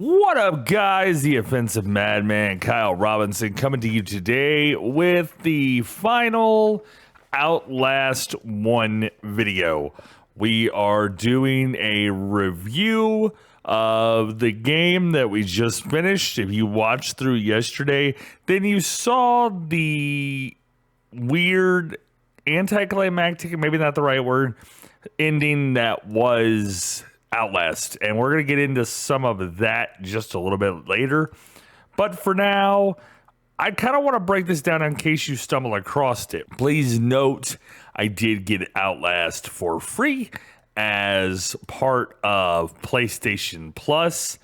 What up, guys? The offensive madman, Kyle Robinson, coming to you today with the final Outlast 1 video. We are doing a review of the game that we just finished. If you watched through yesterday, then you saw the weird anticlimactic, maybe not the right word, ending that was Outlast, and we're going to get into some of that just a little bit later. But for now, I kind of want to break this down in case you stumble across it. Please note, I did get Outlast for free as part of PlayStation Plus.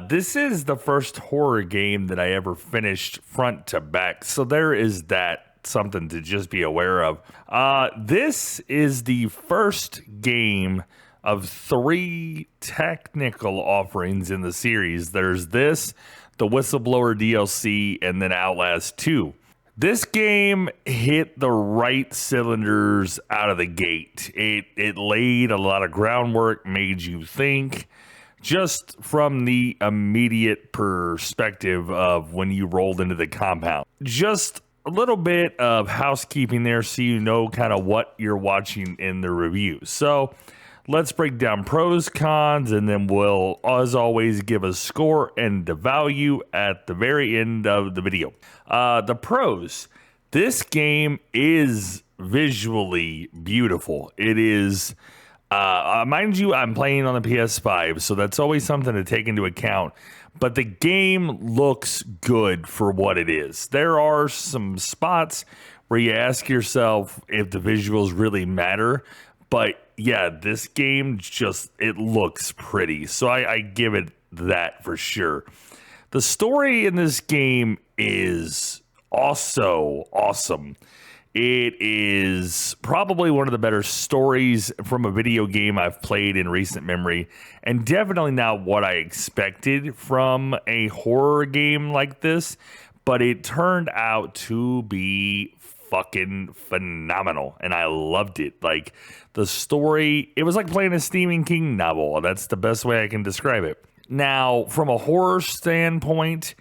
This is the first horror game that I ever finished front to back, so there is that. Something to just be aware of. This is the first game of 3 technical offerings in the series. There's this, the Whistleblower DLC, and then Outlast 2. This game hit the right cylinders out of the gate. It laid a lot of groundwork, made you think, just from the immediate perspective of when you rolled into the compound. Just a little bit of housekeeping there so you know kind of what you're watching in the review. So let's break down pros, cons, and then we'll, as always, give a score and the value at the very end of the video. The pros. This game is visually beautiful. It is, mind you, I'm playing on the PS5, so that's always something to take into account. But the game looks good for what it is. There are some spots where you ask yourself if the visuals really matter. But yeah, this game just, it looks pretty. So I give it that for sure. The story in this game is also awesome. It is probably one of the better stories from a video game I've played in recent memory, and definitely not what I expected from a horror game like this, but it turned out to be fucking phenomenal, and I loved it. Like, the story, it was like playing a Stephen King novel. That's the best way I can describe it. Now, from a horror standpoint,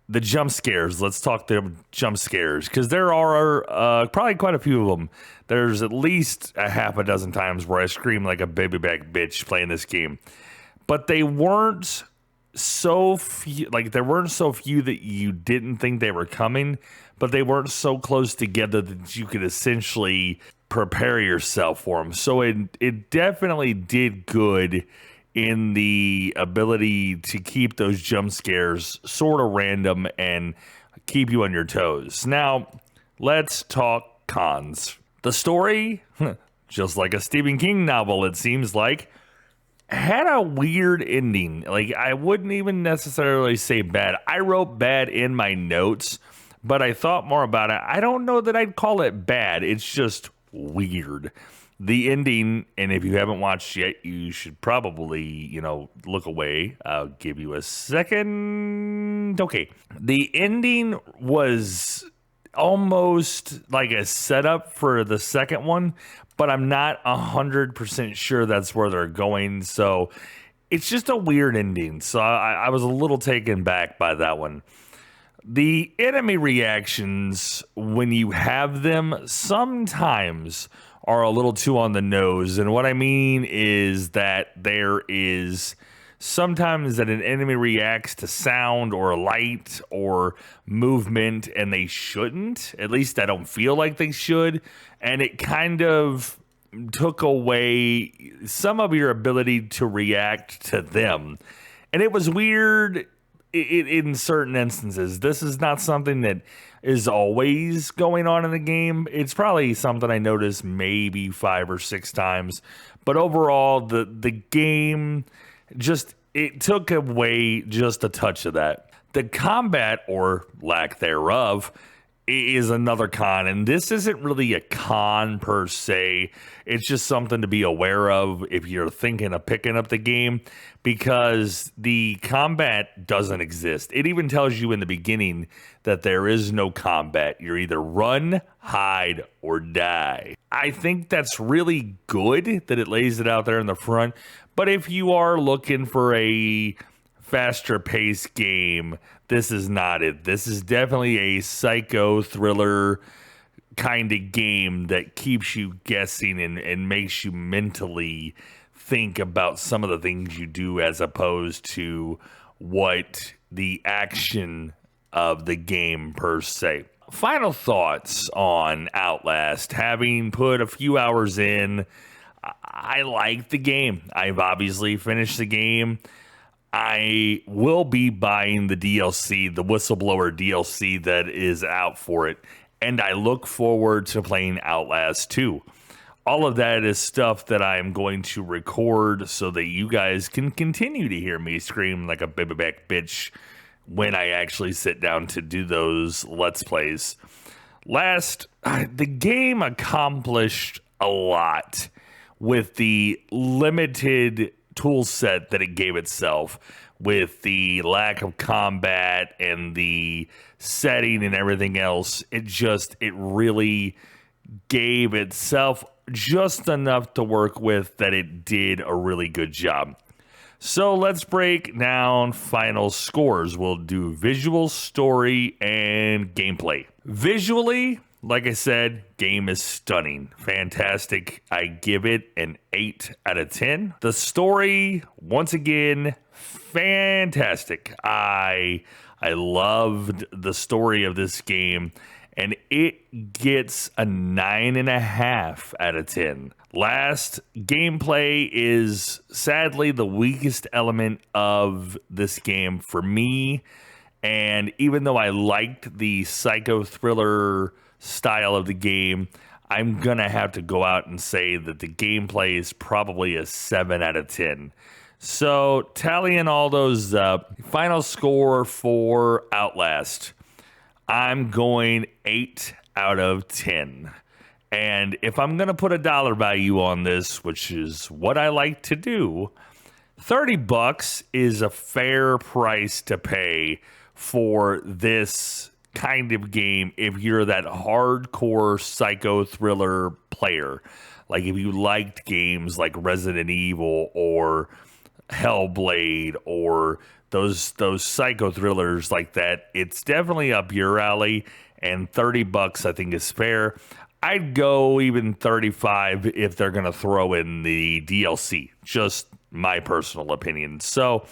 the jump scares. Let's talk the jump scares, because there are probably quite a few of them. There's at least a half a dozen times where I screamed like a baby back bitch playing this game. But they weren't so few, like there weren't so few that you didn't think they were coming, but they weren't so close together that you could essentially prepare yourself for them. So it definitely did good in the ability to keep those jump scares sort of random and keep you on your toes. Now, let's talk cons. The story, just like a Stephen King novel, it seems like, had a weird ending. Like, I wouldn't even necessarily say bad. I wrote bad in my notes, but I thought more about it. I don't know that I'd call it bad. It's just weird. The ending, and if you haven't watched yet, you should probably, look away. I'll give you a second. Okay. The ending was almost like a setup for the second one, but I'm not 100% sure that's where they're going. So it's just a weird ending. So I was a little taken back by that one. The enemy reactions, when you have them, sometimes are a little too on the nose. And what I mean is that there is sometimes that an enemy reacts to sound or light or movement, and they shouldn't. At least I don't feel like they should. And it kind of took away some of your ability to react to them. And it was weird in certain instances. This is not something that is always going on in the game. It's probably something I noticed maybe 5 or 6 times. But overall, the game just, it took away just a touch of that. The combat, or lack thereof, is another con, and this isn't really a con per se. It's just something to be aware of if you're thinking of picking up the game, because the combat doesn't exist. It even tells you in the beginning that there is no combat. You're either run, hide, or die. I think that's really good that it lays it out there in the front, but if you are looking for a faster paced game, this is not it. This is definitely a psycho thriller kind of game that keeps you guessing and makes you mentally think about some of the things you do as opposed to what the action of the game per se. Final thoughts on Outlast. Having put a few hours in, I like the game. I've obviously finished the game. I will be buying the DLC, the Whistleblower DLC that is out for it. And I look forward to playing Outlast 2. All of that is stuff that I'm going to record so that you guys can continue to hear me scream like a baby-back bitch when I actually sit down to do those Let's Plays. The game accomplished a lot with the limited tool set that it gave itself, with the lack of combat and the setting and everything else. It really gave itself just enough to work with that it did a really good job. So let's break down final scores. We'll do visual, story, and gameplay. Visually, like I said, game is stunning. Fantastic. I give it an 8 out of 10. The story, once again, fantastic. I loved the story of this game, and it gets a 9.5 out of 10. Last, gameplay is sadly the weakest element of this game for me. And even though I liked the psycho thriller style of the game, I'm going to have to go out and say that the gameplay is probably a 7 out of 10. So tallying all those up, final score for Outlast, I'm going 8 out of 10. And if I'm going to put a dollar value on this, which is what I like to do, $30 is a fair price to pay for this kind of game if you're that hardcore psycho thriller player. Like if you liked games like Resident Evil or Hellblade or those psycho thrillers like that, it's definitely up your alley, and $30 I think is fair. I'd go even 35 if they're going to throw in the DLC. Just my personal opinion. So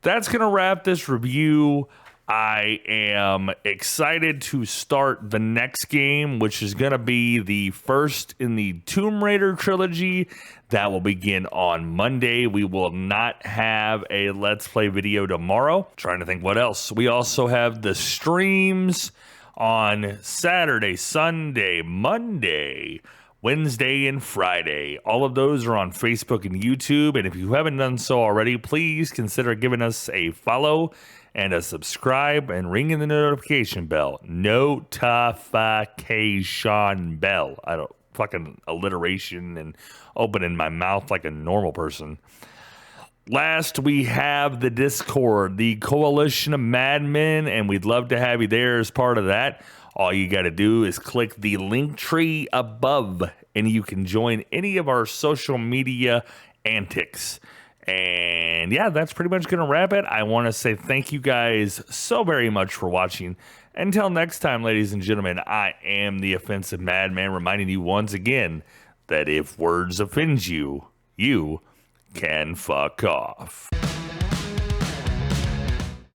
that's going to wrap this review. I am excited to start the next game, which is going to be the first in the Tomb Raider trilogy. That will begin on Monday. We will not have a Let's Play video tomorrow. Trying to think what else. We also have the streams on Saturday, Sunday, Monday, Wednesday, and Friday. All of those are on Facebook and YouTube. And if you haven't done so already, please consider giving us a follow and a subscribe and ringing the notification bell. Notification bell. I don't fucking alliteration and opening my mouth like a normal person. Last, we have the Discord, the Coalition of Madmen, and we'd love to have you there as part of that. All you got to do is click the link tree above, and you can join any of our social media antics. And yeah, that's pretty much going to wrap it. I want to say thank you guys so very much for watching. Until next time, ladies and gentlemen, I am the Offensive Madman, reminding you once again that if words offend you, you can fuck off.